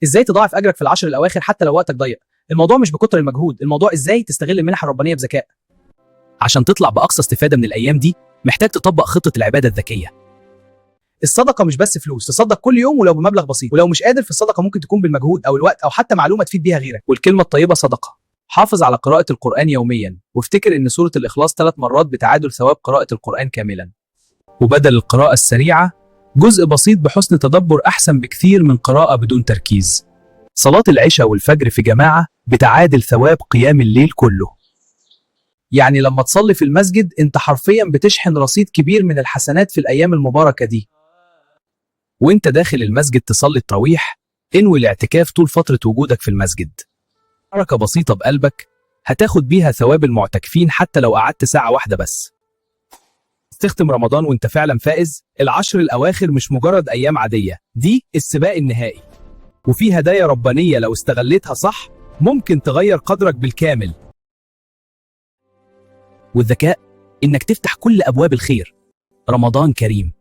ازاي تضاعف اجرك في العشر الاواخر حتى لو وقتك ضيق. الموضوع مش بكتر المجهود، الموضوع ازاي تستغل المنح الربانيه بذكاء. عشان تطلع باقصى استفاده من الايام دي محتاج تطبق خطه العباده الذكيه. الصدقه مش بس فلوس، تصدق كل يوم ولو بمبلغ بسيط، ولو مش قادر في الصدقه ممكن تكون بالمجهود او الوقت او حتى معلومه تفيد بيها غيرك. والكلمه الطيبه صدقه. حافظ على قراءه القران يوميا، وافتكر ان سوره الاخلاص 3 مرات بتعادل ثواب قراءه القران كاملا. وبدل القراءه السريعه، جزء بسيط بحسن تدبر احسن بكثير من قراءه بدون تركيز. صلاه العشاء والفجر في جماعه بتعادل ثواب قيام الليل كله. يعني لما تصلي في المسجد انت حرفيا بتشحن رصيد كبير من الحسنات في الايام المباركه دي. وانت داخل المسجد تصلي التراويح، انوي الاعتكاف طول فترة وجودك في المسجد. حركة بسيطة بقلبك هتاخد بيها ثواب المعتكفين حتى لو قعدت ساعة واحدة بس. تختم رمضان وانت فعلا فائز. العشر الأواخر مش مجرد أيام عادية، دي السباق النهائي، وفي هدايا ربانية لو استغلتها صح ممكن تغير قدرك بالكامل. والذكاء إنك تفتح كل أبواب الخير. رمضان كريم.